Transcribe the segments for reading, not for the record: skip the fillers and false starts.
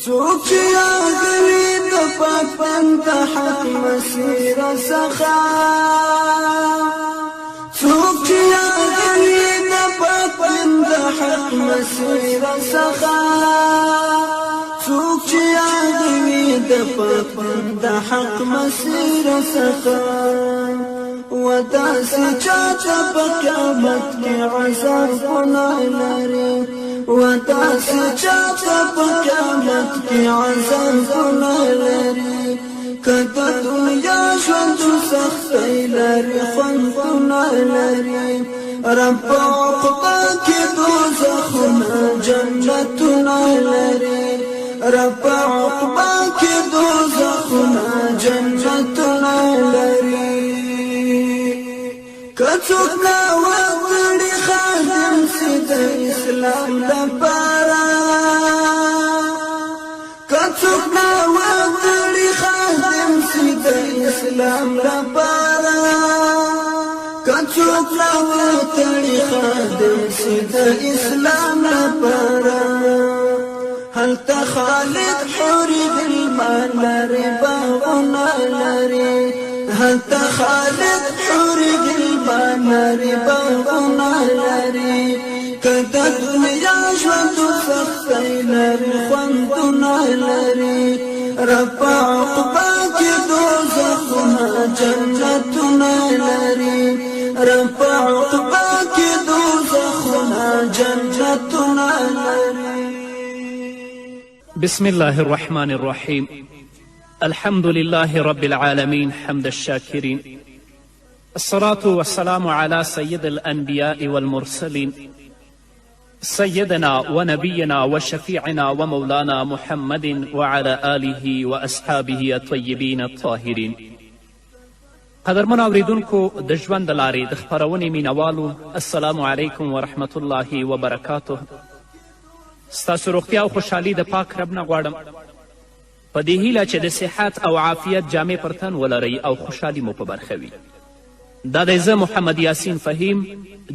څوک چې راغلي د پاک بند حق مسیر څخه څوک چې راغلي د پاک بند حق مسیر څخه څوک چې راغلي د پاک بند حق مسیر څخه وداسې چاته په قیامت کې عذابونه لري وداسې چاته په قیامت کې عذابونه لري که د دنیا ژوند سختۍ لري خوندونه لري رب په عقبه کې دوزخونه جنتونه لري رب په عقبه کې دوزخونه جنتونه لري کڅوک نا وړي خادم سي د اسلام لپاره کڅوک نا وړي خادم سي د اسلام لپاره کڅوک نا وړي خادم سي د اسلام لپاره هل تخالد حوري بالمال لري باغنا لري هل تخالد حوري بالمال لري باغنا لري کدا دنیا ژوند سختۍ لري خوندونه لري رب عقبه کې دوزخونه جنتونه لري رب عقبه کې دوزخونه جنتونه لري. بسم الله الرحمن الرحيم. الحمد لله رب العالمين حمد الشاكرين، الصلاة والسلام على سيد الأنبياء والمرسلين سيدنا ونبينا وشفيعنا ومولانا محمد وعلى آله وأصحابه الطيبين الطاهرين. قدرمن اوریدونکو د ژوند د لارې د خپرونې مینوالو، السلام علیکم ورحمة الله وبرکاته. ستاسو روغتیا او خوشحالي د پاک رب نه غواړم په دې هیله چې د صحت او عافیت جامې پر تن ولرئ او خوشحالي مو په برخه وي. دا دی زه محمد یاسین فهیم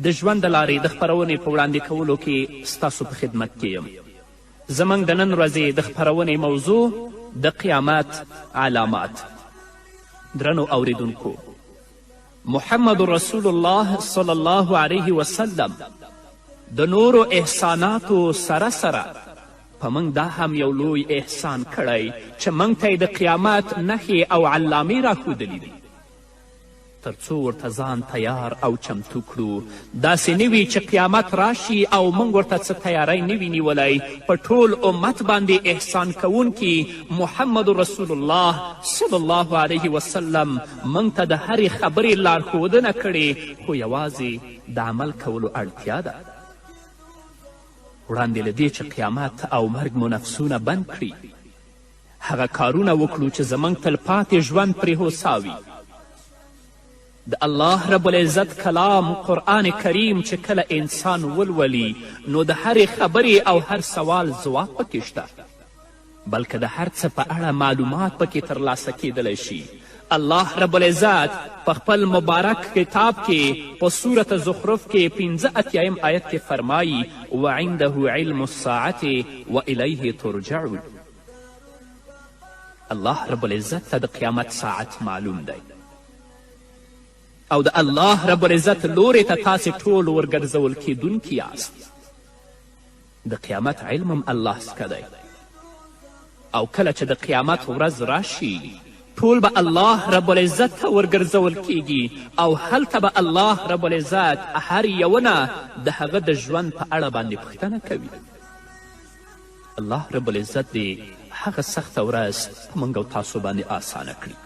د ژوند د لارې د خپرونې په وړاندې کولو کې ستاسو په خدمت کې یم. زموږ د نن ورځې د خپرونې موضوع د قیامت علامات. درنو اوریدونکو، محمد رسول الله صلی الله علیه وسلم د نورو احساناتو سره سره په موږ دا هم یو لوی احسان کړی چې موږ ته د قیامت نښې او علامې راښودلي دي تر څو ورته ځان تیار او چمتو کړو. داسې نه وي چې قیامت راشي او موږ ورته څه تیاری نه وي نیولی. په ټول امت باندې احسان کوونکي محمد رسول الله صلی الله علیه وسلم موږ ته د هرې خبرې لارښودنه کړې، خو یوازې د عمل کولو اړتیا ده. وړاندې له دې چې قیامت او مرګ مو نفسونه بند کړي، هغه کارونه وکړو چې زموږ تلپاتې ژوند پرې هوسا وي. د الله رب العزت کلام قرآن کریم چې کله انسان ولولي نو د هرې خبرې او هر سوال ځواب پکې شته، بلکې د هر څه په اړه معلومات پکې ترلاسه کیدلی شي. الله رب العزت په خپل مبارک کتاب کې په سورة زخرف کې 85 آیت کې فرمایي وعنده علم الساعة وإلیه ترجعون. الله رب العزت ته د قیامت ساعت معلوم دی او د الله رب العزت لورې ته تاسې ټول ورګرځول کیدونکي یاست. د قیامت علم هم الله څخه دی او کله چې د قیامت ورځ راشي ټول به الله رب العزت ته ورګرځول کیږي او هلته به الله رب العزت هر یونه د هغه د ژوند په اړه باندې پوښتنه کوي. الله رب العزت دې هغه سخته ورځ په موږ او تاسو باندې آسانه کړي.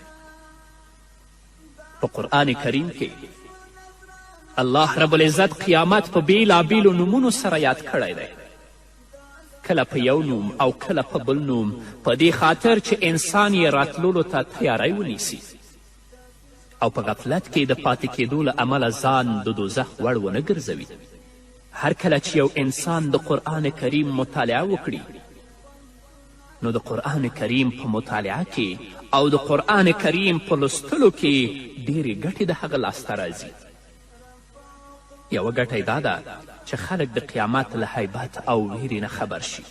په قرآن کریم کې الله رب العزت قیامت په بیلابیلو نومونو سره یاد کړی دی، کله په یو نوم او کله په بل نوم، په دې خاطر چې انسان یې راتللو ته تیاری ونیسي او په غفلت کې د پاتې کېدو له امله ځان د دوزخ وړ ونه ګرځوي. هر کله چې یو انسان د قرآن کریم مطالعه وکړي نو د قرآن کریم په مطالعه کې او د قرآن کریم په لوستلو کې ډیرې ګټې د هغه لاسته راځي. یوه ګټه دا ده چې خلک د قیامت له حیبت او ویرې نه خبر شي.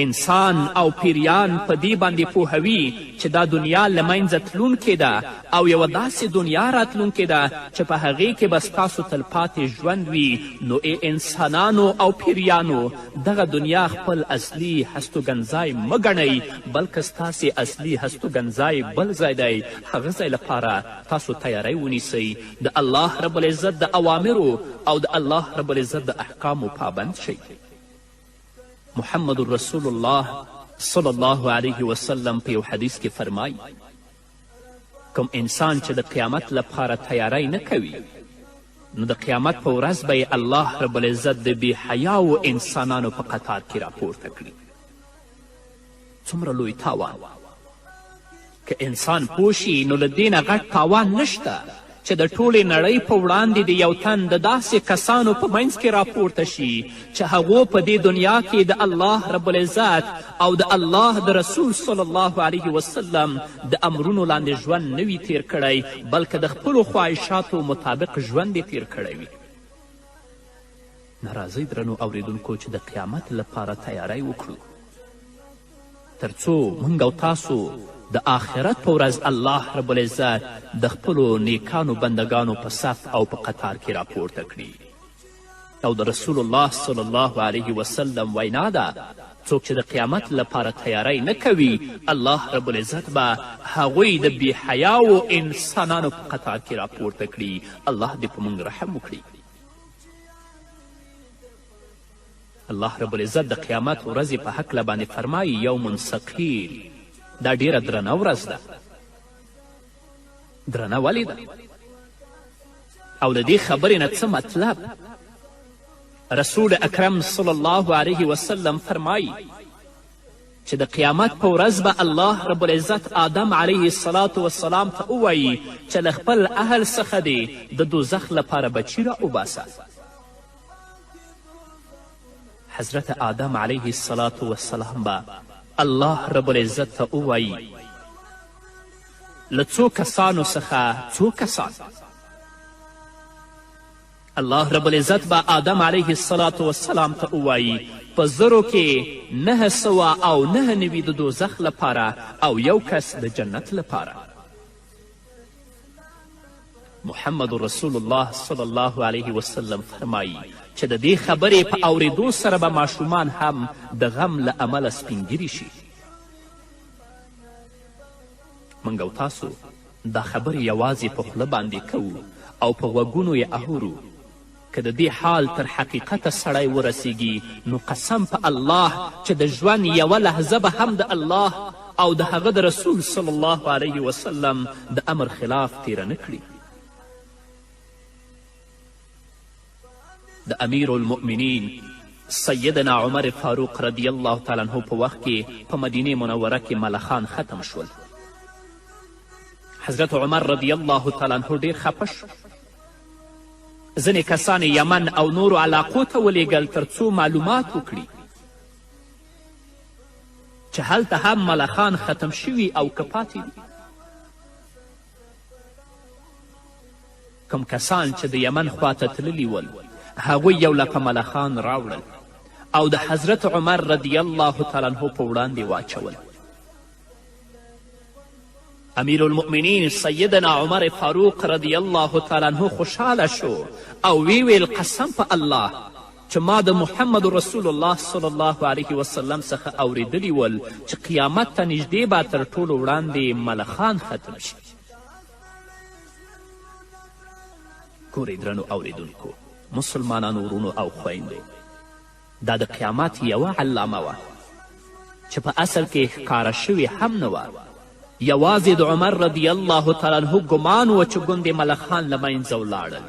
انسان او پیریان په دې باندې پوهوي چې دا دنیا له منځه تلونکې ده او یوه داسې دنیا راتلونکې ده چې په هغې کې به ستاسو تلپاتې ژوند وي. نو انسانانو او پیریانو دغه دنیا خپل اصلي هستوګنځای مه ګڼئ، بلکې ستاسې اصلي هستوګنځای بل ځای دی. هغه ځای لپاره تاسو تیاری ونیسئ، د الله رب العزت د اوامرو او د الله رب العزت د احکامو پابند شئ. محمد رسول الله صلی الله علیه وسلم په یو حدیث کې فرمایي کوم انسان چې د قیامت لپاره تیاری نه کوي نو د قیامت په ورځ به یې الله رب العزت د بې حیاو انسانانو په قطار کې راپورته کړي. څومره لوی تاوان! که انسان پوه شي نو له دې نه غټ تاوان نشته چې د ټولې نړۍ په وړاندې د یو تن د داسې کسانو په منځ کې راپورته شي چې هغو په دې دنیا کې د الله رب العزت او د الله د رسول صلی الله علیه وسلم د امرونو لاندې ژوند نه وي تیر کړی، بلکې د خپلو خواهشاتو مطابق ژوند یې تیر کړی وي. نه راځئ درنو اوریدونکو چې د قیامت لپاره تیاری وکړو تر څو موږ او تاسو د آخرت په ورځ الله رب العزت د خپلو نیکانو بندگانو په صف او په قطار کې راپورته کړي. او د رسول الله صلی الله علیه وسلم وینا ده څوک چې د قیامت لپاره تیاری نه کوي الله رب العزت به هغوی د بې حیاو انسانانو په قطار کې راپورته کړي. الله دې په موږ رحم وکړي. الله رب العزت د قیامت ورځې په هکله باندې فرمایي یوم ثقیل، دا ډیره درنه ورځ ده. درنه ولې ده؟ او د دې خبرې نه څه مطلب؟ رسول اکرم صلی الله علیه وسلم فرمایي چې د قیامت په ورځ به الله رب العزت آدم علیه الصلاة والسلام ته ووایي چې له خپل اهل څخه دې د دوزخ لپاره بچي را وباسه. حضرت آدم علیه الصلاة والسلام به الله رب العزت ته ووایي له څو کسانو څخه څو کسان؟ الله رب العزت به آدم علیه الصلاة والسلام ته ووایي په زرو کې 999 د دوزخ لپاره او یو کس د جنت لپاره. محمد رسول الله صلی الله علیه وسلم فرمایي چې د دې خبرې په اوریدو سره به ماشومان هم د غم له امله سپینګیري شي. موږ او تاسو دا خبرې یوازې په خوله باندې کوو او په غوږونو یې اورو. که د دې حال تر حقیقته سړی ورسیږي نو قسم په الله چې د ژوند یوه لحظه به هم د الله او د هغه د رسول صلی الله علیه وسلم د امر خلاف تیره نه کړي. د امیر المؤمنین سیدنا عمر فاروق رضی الله تعالی عنه په وخت کې په مدینه منوره کې ملخان ختم شول. حضرت عمر رضی الله تعالی عنه ډیر خفه شو. ځینې کسان یمن او نورو علاقو ته ولیږل تر څو معلومات وکړي چې هلته هم ملخان ختم شوي او که پاتې دي. کوم کسان چې د یمن خواته تللي ول هغوی یو لپه ملخان راوړل او د حضرت عمر رضی الله تعالی عنه په وړاندې واچول. امیر المؤمنین سیدنا عمر فاروق رضی الله تعالی عنه خوشحاله شو او ویل قسم په الله چې ما د محمد رسول الله صلی الله علیه وسلم څخه اوریدلی ول چې قیامت ته نږدې به تر ټولو وړاندې ملخان ختم شي. ګورئ درنو اوریدونکو مسلمانانو ورونو او خویندو، دا د قیامت یوه علامه وه چې په اصل کې ښکاره شوې هم نه وه. یوازې د عمر رضی الله تعالی عنه ګمان و چې ګوندې ملخان له منځه ولاړل،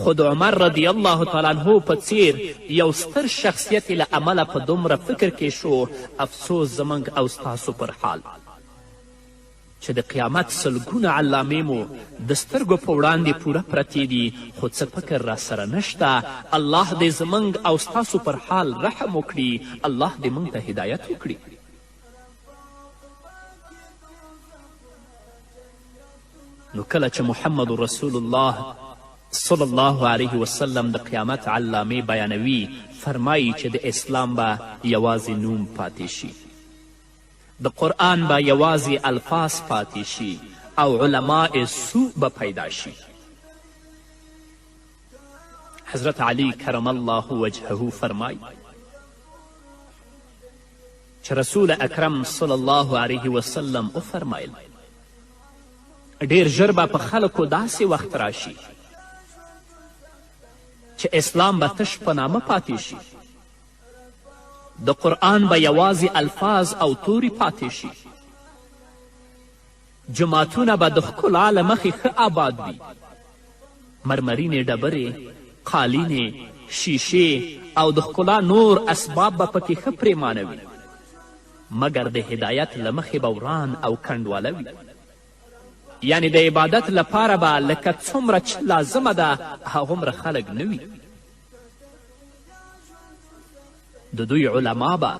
خو د عمر رضی الله تعالی عنه په څیر یو ستر شخصیت له امله په دومره فکر کې شو افسوس زموږ او ستاسو پر حال چې د قیامت سلګونه علامې مو د سترګو په وړاندې پوره پرتې دي خو څه فکر راسره نشته. الله دې زموږ او ستاسو پر حال رحم وکړي. الله دې موږ ته هدایت وکړي. نو کله چې محمد رسول الله صلی الله علیه وسلم د قیامت علامې بیانوي، فرمایي چې د اسلام به یوازې نوم پاتې شي، د قرآن به یوازې الفاظ پاتې شي او علماء سوء به پیدا شي. حضرت علی کرم الله وجهه فرمایي چې رسول اکرم صلی الله علیه وسلم وفرمایل ډیر ژر به په خلکو داسې وخت راشي چې اسلام به تش په نامه پاتې شي، د قرآن به یوازې الفاظ او توري پاتې شي، جماعتونه به د ښکلا له مخې ښه آباد وي، مرمرینې ډبرې، قالینې، شیشې او د ښکلا نور اسباب به پکې ښه پرېمانه وي، مګر د هدایت له مخې به وران او کنډواله وي. یعنی د عبادت لپاره به لکه څومره چې لازمه ده هغومره خلک نه وي. د دوی علما به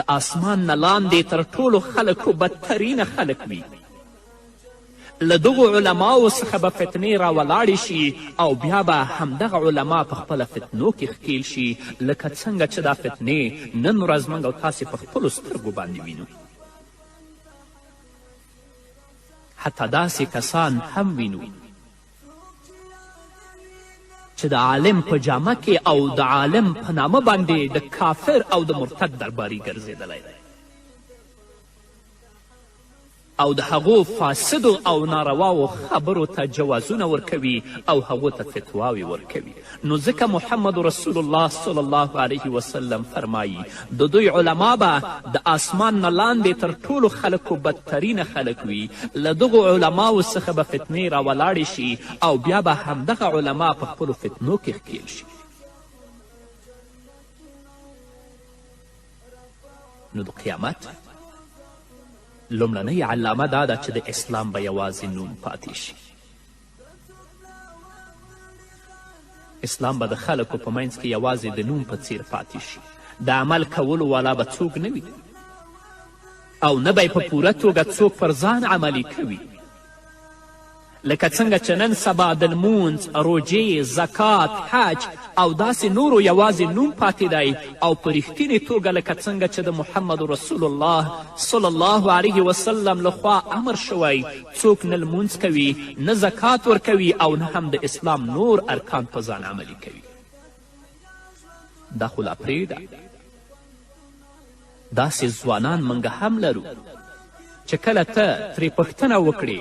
د آسمان نه لاندې تر ټولو خلکو بدترینه خلک وي. له دغو علماو څخه به فتنې راولاړې شي او بیا به همدغه علما په خپله فتنو کې ښکیل شي، لکه څنګه چې دا فتنې نن ورځ موږ او تاسې په خپلو سترګو باندې وینو. حتی داسې کسان هم وینو چې د عالم په جامه کې او د عالم په نامه باندې د کافر او د مرتد درباري ګرځېدلی دی او د هغو فاسدو او نارواو خبرو ته جوازونه ورکوي او هغو ته فتواوې ورکوي. نو ځکه محمد رسول الله صلی الله علیه وسلم فرمایي د دوی علما به د آسمان نه لاندې تر ټولو خلکو بدترینه خلک وي، له دغو علماو څخه به فتنې راولاړې شي او بیا به همدغه علما په خپلو فتنو کې ښکیل شي. نو د قیامت لومړنۍ علامه دا ده چې د اسلام به یوازې نوم پاتې شي. اسلام به د خلکو په منځ کې یوازې د نوم په څیر پاتې شي، د عمل کولو والا به څوک نه وي او نه به یې په پوره توګه څوک پر ځان عملي کوي. لکه څنګه چې نن سبا د لمونځ، روژې، زکات، حج او داسې نورو یوازې نوم پاتې دی او په رښتینې توګه لکه څنګه چې د محمد رسول الله صلی الله علیه وسلم لخوا امر شوی څوک نه لمونځ کوي، نه زکات ورکوي او نه هم د اسلام نور ارکان په ځان عملي کوي. دا خو لا پرېږده، داسې ځوانان موږ هم لرو چې کله ته ترې پوښتنه وکړې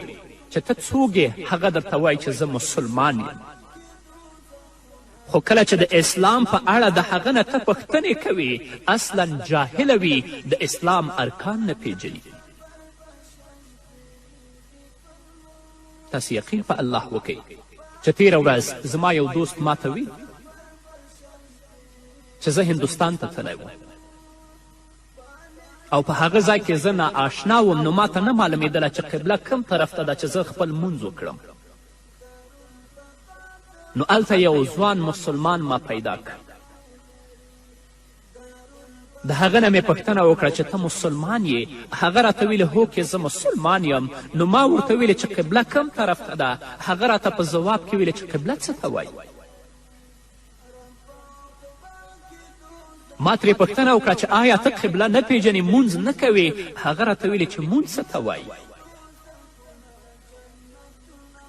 چې ته څوک یې، هغه درته وایي چې زه مسلمان یم، خو کله چې د اسلام په اړه د هغه نه ته پوښتنې کوې اصلا جاهله وي، د اسلام ارکان نه پیژني. تاسې یقین په الله وکئ چې تېره ورځ زما یو دوست ماته وی چې زه هندوستان ته تللی وم او په هغه ځای کې زه ناآشنا وم، نو ماته نه معلومېدله چې قبله کم طرف ته ده چې زه خپل لمونځ وکړم. نو هلته یو ځوان مسلمان ما پیدا کړ، د هغه نه مې پوښتنه وکړه چې ته مسلمان یې؟ هغه راته ویلې هو که زه مسلمان یم. نو ما ورته ویلې چې قبله کم طرف ته ده؟ هغه راته په ځواب کې ویلې چې قبله څه ته وایي؟ ما ترې پوښتنه وکړه چې آیا ته قبله نه پیژنې، مونځ نه کوې؟ هغه راته ویلې چې مونځ څه ته وایي؟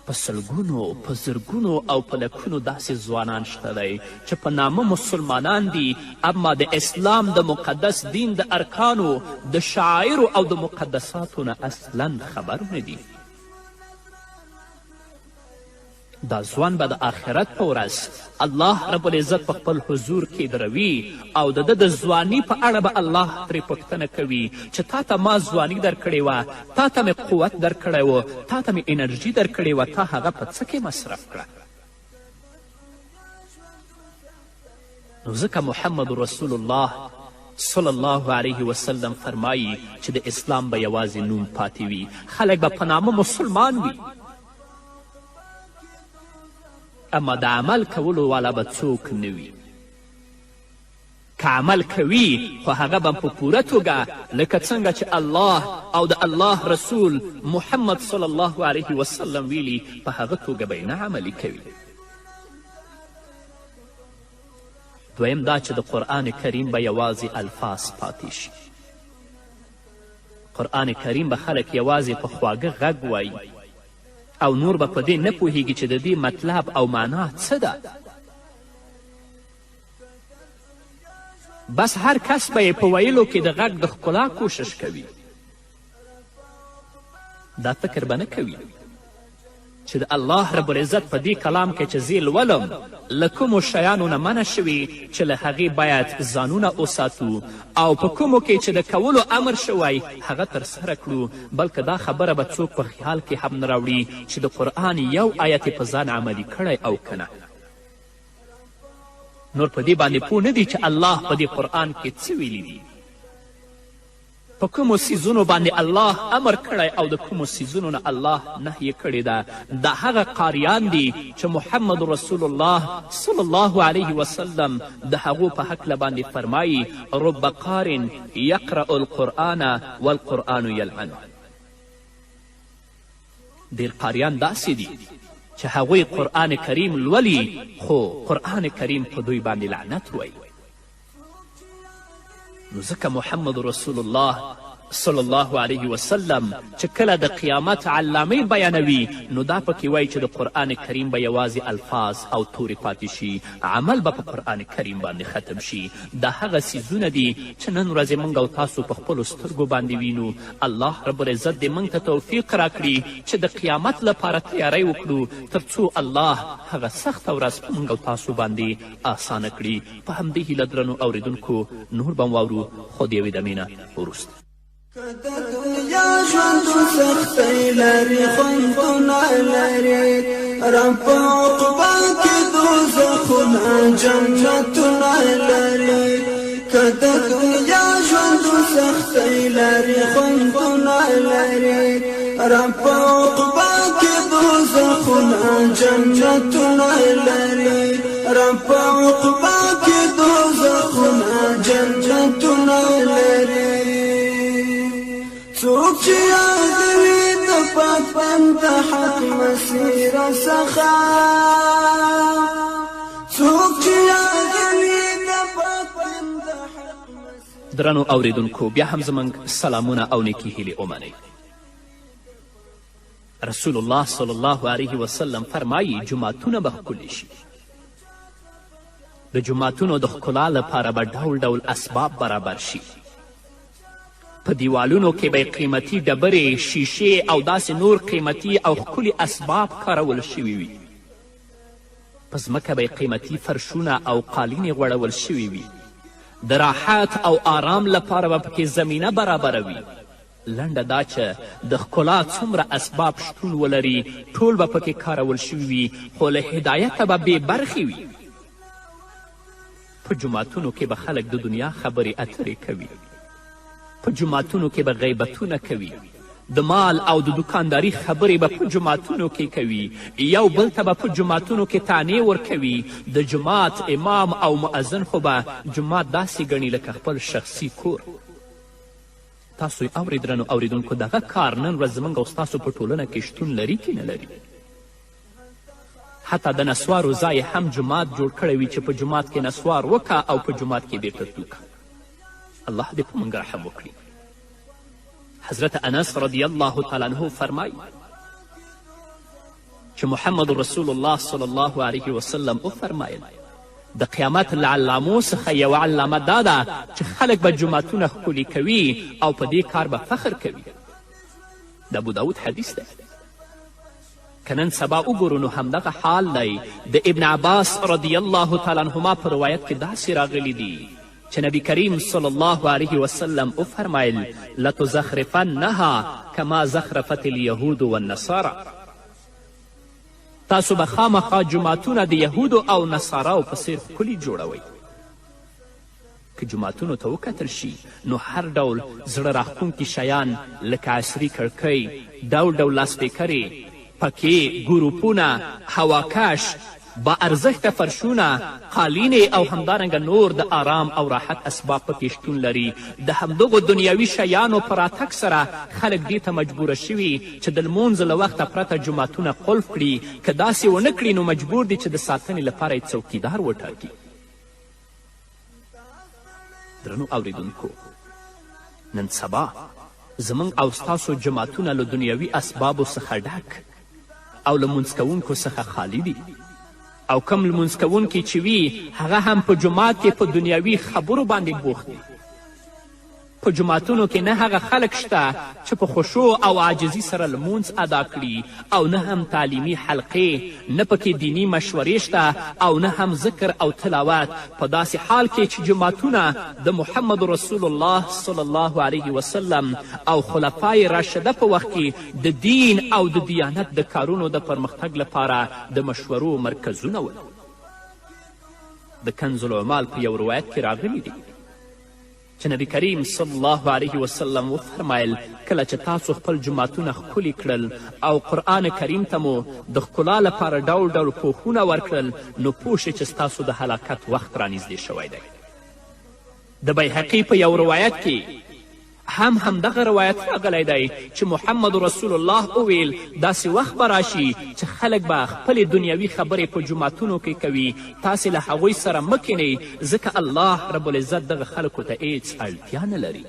په سلګونو، په زرګونو او په لکونو داسې ځوانان شته دی چې په نامه مسلمانان دي، اما د اسلام د مقدس دین د ارکانو، د شعایرو او د مقدساتو نه اصلا خبر نه دي. دا ځوان به د آخرت په ورځ الله رب العزت په خپل حضور کې دروي او د ده د ځواني په اړه به الله ترې پوښتنه کوي چې تا ته ما ځواني درکړې وه، تا ته مې قوت درکړی و، تا ته مې انرژي درکړې وه، تا هغه په څه کې مصرف کړه؟ نو ځکه محمد رسول الله صلی الله علیه وسلم فرمایي چې د اسلام به یوازې نوم پاتې وي، خلک به په نامه مسلمان وي، اما د عمل کولو والا به څوک نه وي. که عمل کوي خو هغه به په پوره توګه لکه څنګه چې الله او د الله رسول محمد صلی الله علیه وسلم ویلي په هغه توګه به یې نه عملي کوي. دویم دا چې د قرآن کریم به یوازې الفاظ پاتې شي. قرآن کریم به خلک یوازې په خواږه غږ وایي او نور به په دې نه پوهیږي چې د دې مطلب او معنا څه ده. بس هر کس به یې په ویلو کې د غږ د ښکلا کوشش کوي. دا فکر به نه کوي چې د الله رب العزت په دې کلام کې چې زه لولم له کومو شیانو نه منع شوي چې له هغې باید ځانونه وساتو او په کومو کې چې د کولو امر شوی هغه ترسره کړو، بلکې دا خبره به څوک په خیال کې هم نه راوړي چې د قرآن یو آیت په ځان عملي کړی او که نه. نور په دې باندې پوه نه دی چې الله په دې قرآن کې څه ویلي دي، په کومو څیزونو باندې الله امر کړی او د کومو څیزونو نه الله نهیې کړې ده. دا هغه قاریان دي چې محمد رسول الله صلی الله علیه وسلم د هغو په هکله باندې فرمایي رب قار یقرأ القرآن والقرآن یلعنه. ډېر قاریان داسې دي چې هغوی قرآن کریم لولي خو قرآن کریم په دوی باندې لعنت وایي. نو ځکه محمد رسول الله صلی الله علیه وسلم چې کله د قیامت علامې بیانوي نو دا پکې وایي چې د قرآن کریم به یوازې الفاظ او تورې پاتې شي، عمل به په قرآن کریم باندې ختم شي. دا هغه څیزونه دي چې نن ورځې موږ او تاسو په خپلو سترګو باندې وینو. الله رب العزت دې موږ ته توفیق راکړي چې د قیامت لپاره تیاری وکړو تر څو الله هغه سخته ورځ په موږ او تاسو باندې اسانه کړي. په همدې هیله درنو اوریدونکو نور به واورو خو د یوې دمې نه وروسته. که د دنیا ژوند سختۍ لري خوندونه لري رب په عقبا کې دوزخونه جنتونه لري. که د دنیا ژوند سختۍ لري خوندونه لري رب په عقبا کې دوزخونه جنتونه لري. رب په عقبا کې دوزخونه جنتونه لري. څوک چې یادوي د پاک بنده حق مسیر څخه، څوک چې یادوي د پاک بنده حق مسیر. درنو اوریدونکو بیا هم زموږ سلامونه او نیکې هیلې ومنئ. رسول الله صلی الله علیه وسلم فرمایي جوماتونه به ښکلي شي. د جوماتونو د ښکلا لپاره به ډول ډول اسباب برابر شي. په دیوالونو کې به قیمتي ډبرې، شیشې او داسې نور قیمتي او ښکلي اسباب کارول شوي وي. په ځمکه به قیمتي فرشونه او قالینې غوړول شوي وي. د راحت او آرام لپاره به پکې زمینه برابره وي. لنډه دا چې د ښکلا څومره اسباب شتون ولري ټول به پکې کارول شوي وي، خو له هدایته به بې برخې وي. په جوماتونو کې به خلک د دنیا خبرې اترې کوي. په جوماتونو کې به غیبتونه کوي. د مال او د دکانداري خبرې به په جوماتونو کې کوي. یو بل ته به په جوماتونو کې طعنې ورکوي. د جومات امام او مؤذن خو به جومات داسې ګڼي لکه خپل شخصي کور. تاسو یې اورئ درنو اوریدونکو دغه کار نن ورځ زموږ او ستاسو په ټولنه کې شتون لري که نه لري. حتی د نسوارو ځای هم جومات جوړ کړی وي چې په جومات کې نسوار وکه او په جومات کې بیرته توکه. الله دې په موږ رحم وکړي. حضرت انس رضی الله تعالی عنه فرمایي چې محمد رسول الله صلی الله علیه وسلم وفرمایل د قیامت له علامو څخه یوه علامه دا ده چې خلک به جوماتونه ښکلي کوي او په دې کار به فخر کوي. د ابوداود حدیث ده. که نن سبا وګورو نو همدغه حال دی. د ابن عباس رضی الله تعالی عنهما په روایت کې داسې راغلی دي چې نبی کریم صلی الله علیه وسلم وفرمایل لتزخرفنها کما زخرفت الیهود والنصارى. تاسو به خامخا جوماتونه د یهودو او نصاراو په څیر ښکلي جوړوئ. که جوماتونو ته وکتل شي نو هر ډول زړه راښکونکي شیان لکه عصري کړکۍ، ډول ډول لاسپیکرې، پکې ګروپونه، هواکش، با ارزښته فرشونه، قالینې او همدارنګه نور د آرام او راحت اسباب پکې شتون لري. د همدغو دنیوي شیانو په راتګ سره خلک دې ته مجبوره شوي چې د لمونځ له وخته پرته جوماتونه قلف کړي. که داسې ونه کړي نو مجبور دي چې د ساتنې لپاره یې څوکیدار وټاکي. درنو اوریدونکو، نن سبا زموږ او ستاسو جماعتونه له دنیوي اسبابو څخه ډک او له لمونځ کوونکو څخه خالی دي، او کم لمونځ کوونکي چې وي هغه هم په جومات کې په دنیوي خبرو باندې بوخت دي. په جوماتونو کې نه هغه خلک شته چې په خشوع او عاجزي سره لمونځ ادا کړي، او نه هم تعلیمي حلقې، نه پکې دینی مشورې شته، او نه هم ذکر او تلاوت، په داسې حال کې چې جوماتونه د محمد رسول الله صلی الله علیه وسلم او خلفای راشده په وخت کې د دین او د دیانت د کارونو د پرمختګ لپاره د مشورو مرکزونه ول. د کنز العمال په یو روایت کې راغلی دی چې نبی کریم صلی الله علیه وسلم وفرمایل کله چې تاسو خپل جوماتونه ښکلي کړل او قرآن کریم ته مو د ښکلا لپاره ډول ډول پوښونه ورکړل، نو پوه شئ چې ستاسو د هلاکت وخت رانږدې شوی دی. د بیهقي په یو روایت کې هم همدغه روایت راغلی دی چې محمد رسول الله وویل داسې وخت به راشي چې خلک به خپلې دنیوي خبرې په جوماتونو کې کوي، تاسې له هغوی سره مه کینئ، ځکه الله رب العزت دغه خلکو ته هیڅ اړتیا نه لري.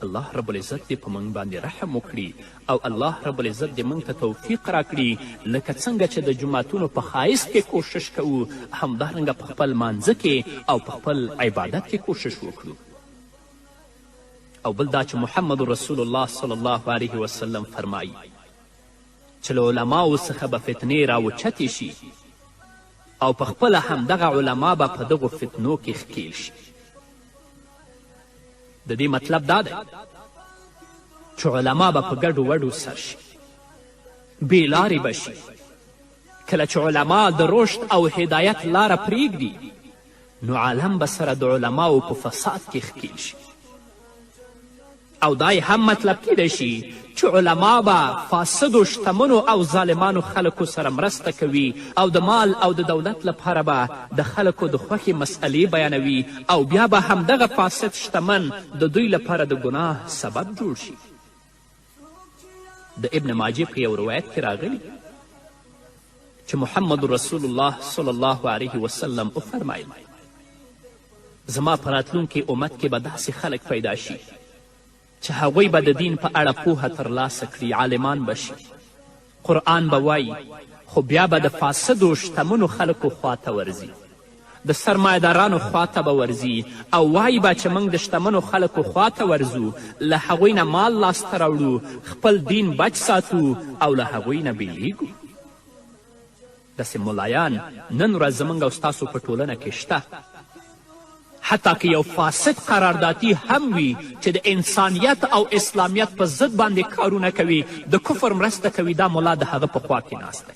الله رب العزت دې په موږ باندې رحم وکړي، او الله رب العزت دې موږ ته توفیق راکړي لکه څنګه چې د جوماتونو په ښایست کې کوشش کوو، همدارنګه په خپل مانځه کې او په خپل عبادت کې کوشش وکړو. او بل دا چې محمد رسول الله صلی الله علیه وسلم فرمایي چې له علماو څخه به فتنې راوچتې شي، او په خپله همدغه علما به په دغو فتنو کې ښکیل شي. د دې مطلب دا دی چې علما به په ګډو وډو سر شي، بې لارې به شي. کله چې علما د رشد او هدایت لاره پرېږدي، نو عالم به سره د علماو په فساد کې ښکیل شي. او دا هم مطلب کیدی شي چې علما به فاسدو شتمنو او ظالمانو خلکو سره مرسته کوي، او د مال او د دولت لپاره به د خلکو د خوښې مسئلې بیانوي، او بیا به همدغه فاسد شتمن د دوی لپاره د ګناه سبب جوړ شي. د ابن ماجه په یو روایت کې راغلی چې محمد رسول الله صلی الله علیه وسلم وفرمایل زما په راتلونکي امت کې به داسې خلک پیدا شي چې هغوی به د دین په اړه پوهه ترلاسه کړي، عالمان به شي، قرآن به وایي، خو بیا به د فاسدو شتمنو خلکو خواته ورځي، د سرمایهدارانو خواته به ورځي، او وایي به چې موږ د شتمنو خلکو خواته ورځو، له هغوی نه مال لاسته راوړو، خپل دین بچ ساتو، او له هغوی نه بیلیږو. داسې ملایان نن ورځ زموږ او ستاسو په ټولنه کې شته، حتی که یو فاسد قراردادي هم وي چې د انسانیت او اسلامیت په ضد باندې کارونه کوي، د کفر مرسته کوي، دا ملا د هغه په خوا کې ناست دی.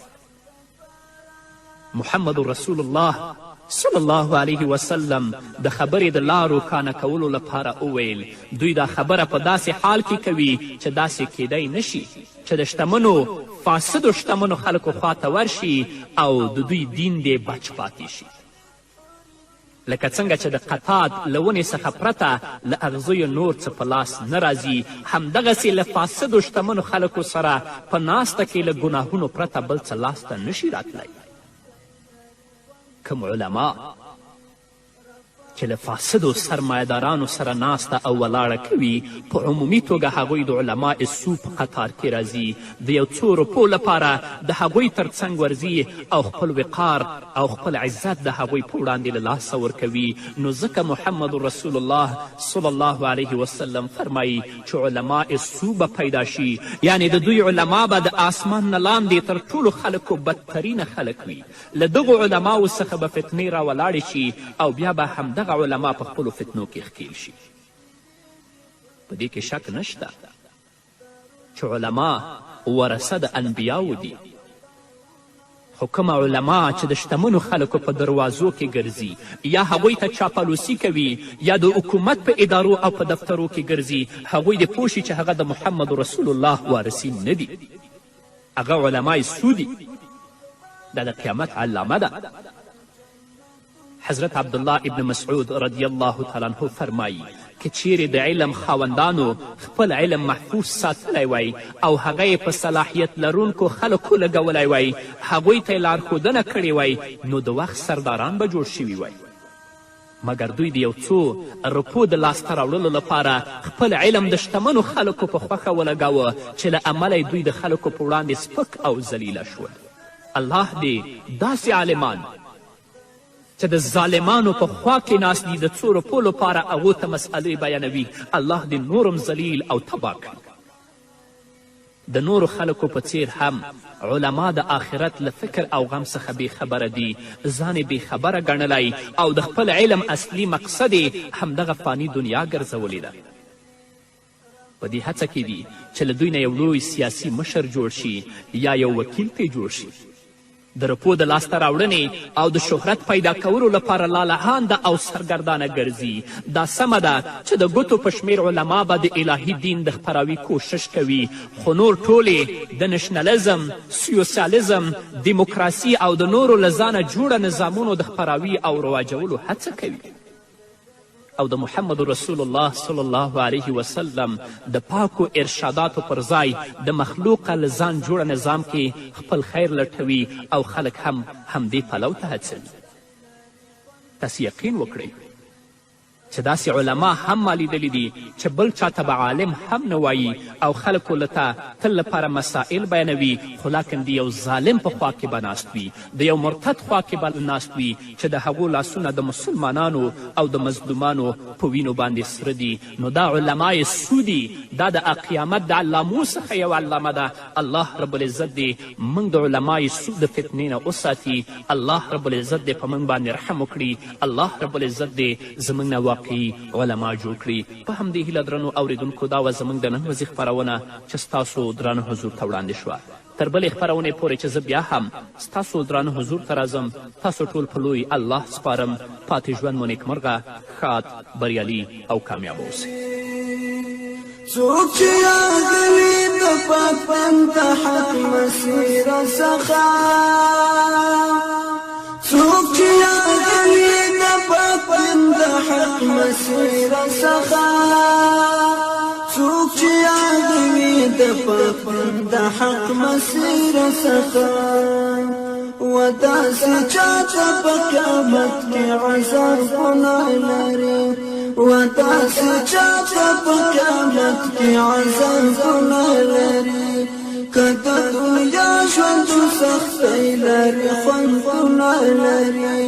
محمد رسول الله صلی الله علیه وسلم د خبرې د لارو کانه کولو لپاره وویل دوی دا خبره په داسې حال کې کوي چې داسې کیدی نشي چې د شتمنو فاسدو شتمنو خلکو خواته ورشي او د دوی دین دې بچ پاتې شي. لکه څنګه چې د قطاد له ونې څخه پرته له اغزیو نور څه په لاس نه راځي، همدغسې له فاسدو شتمنو خلکو سره په ناسته کې له ګناهونو پرته بل څه لاسته نشي راتلی. کوم علما چې له فاسدو سرمایهدارانو سره ناسته او ولاړه کوي، په عمومي توګه هغوی د علماء سو په قطار کې راځي، د یو څو روپو لپاره د هغوی تر څنګ ورځي او خپل وقار او خپل عزت د هغوی په وړاندې له لاسه ورکوي. نو ځکه محمد رسول الله صلی الله علیه وسلم فرمایي چې علماء سو به پیدا شي، یعنی د دوی علما به د آسمان نه لاندې تر ټولو خلکو بدترینه خلک وي. له دغو علماو څخه به فتنې راولاړې شي، او بیا به همدغه علما په خپلو فتنو کې ښکیل شي. په دې کې شک نشته چې علما ورثه د انبیاو دي، خو کومه علما چې د شتمنو خلکو په دروازو کې ګرځي، یا هغوی ته چاپلوسي کوي، یا د حکومت په ادارو او په دفترو کې ګرځي، هغوی دې پوه شي چې هغه د محمد رسول الله وارثین نه دي، هغه علمای سو دي. دا د قیامت علامه ده. حضرت عبدالله ابن مسعود رضی الله تعالی عنه فرمایي که چیرې د علم خاوندانو خپل علم محفوظ ساتلی وی او هغه یې په صلاحیت لرونکو خلکو لګولی وی، هغوی ته یې لارښودنه کړې وی، نو د وخت سرداران به جوړ شوي وی. مګر دوی د یو څو روپو د لاسته راوړلو لپاره خپل علم د شتمنو خلکو په خوښه ولګاوه چې له امله دوی د خلکو په وړاندې سپک او ذلیله شول. الله دې داسې عالمان چې د ظالمانو په خوا کې ناست دي د څو روپو لپاره هغو ته مسئلې بیانوي، الله دې نورم ذلیل او تباه کړي. د نورو خلکو په څیر هم علما د آخرت له فکر او غم څخه بې خبره دي، ځان یې بې خبره ګڼلی او د خپل علم اصلي مقصد یې همدغه فاني دنیا ګرځولې ده. په دې هڅه کې دي چې له دوی نه یو لوی سیاسي مشر جوړ شي یا یو وکیل پرې جوړ شي. د رپو د لاسته راوړنې او د شهرت پیدا کولو لپاره لالهانده او سرګردانه ګرځي. دا سمه ده چې د ګوتو په شمېر علما به د الهي دین د خپراوي کوشش کوي، خو نور ټولې د نشنلزم، سوسیالیزم، دیموکراسي او د نورو له ځانه جوړه نظامونو د خپراوي او رواجولو هڅه کوي. او د محمد رسول الله صلی الله علیه وسلم د پاکو ارشاداتو پر ځای د مخلوقه له ځان جوړه نظام کې خپل خیر لټوي او خلک هم همدې پلو ته هڅوي. تاسې یقین وکړئ چې داسې علما هم ما لیدلی دي چې بل چاته به عالم هم نه وایي او خلکو له تل لپاره مسائل بیانوي، خو لاکن د یو ظالم په خوا کې به ناست وي، د یو مرتد خوا کې به ناست وي چې د هغو لاسونه د مسلمانانو او د مظلومانو په وینو باندې سره دي. نو دا علمای سو دي، دا د قیامت د علامو څخه یو علامه ده. الله رب العزت دې موږ د علمای سو د فتنې نه وساتي. الله رب العزت دې په موږ باندې رحم وکړي. الله رب العزت دې زموږ نه واقعي علما جوړ کړي. په همدې هیله درنو اوریدونکو دا وه زموږ د نن ورځې خپرونه چې ستاسو درانه حضور ته وړاندې شوه. تر بلې خپرونې پورې چې زه بیا هم ستاسو درانه حضور ته راځم، تاسو ټول په لوی الله سپارم. پاتې ژوند مو نیکمرغه، ښاد، بریالي او کامیاب اوسئ. څوک چې یادوي د پاک بنده حق مسیره څخه، څوک چې یادوي د پاک بنده حق مسیره څخه، څوک چې یادوي د پاک بنده حق مسیره څخه، و داسې چاته په قیامت کې عذابونه لري، و داسې چاته په قیامت کې عذابونه لري. که د دنیا ژوند سختۍ لري خوندونه لري،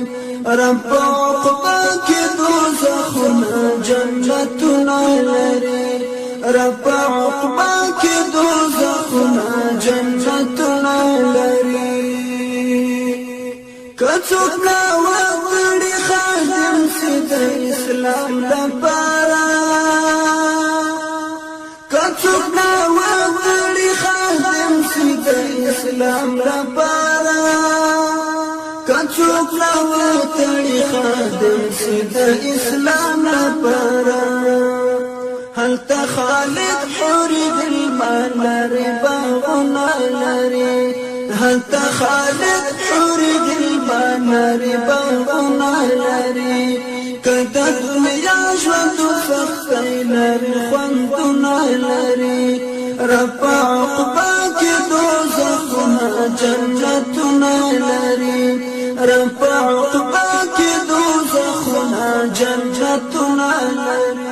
رب عقبه کې دوزخونه جنتونه لري، رب عقبه کې دوزخونه جنتونه لري. که څوک ناوړي خادم سي د اسلام لپاره، که څوک ناوړي خادم سي د اسلام لپاره، که څوک ناوړي خادم سي د اسلام لپاره، هلته خالد حوري بالمال لري باغونه لري، هلته خالد حوري بالمال لري باغونه لري. که د دنیا ژوند سختۍ لري خوندونه لري، رب عقبه کې دوزخونه جنتونه لري، رب عقبه کې دوزخونه جنتونه لري.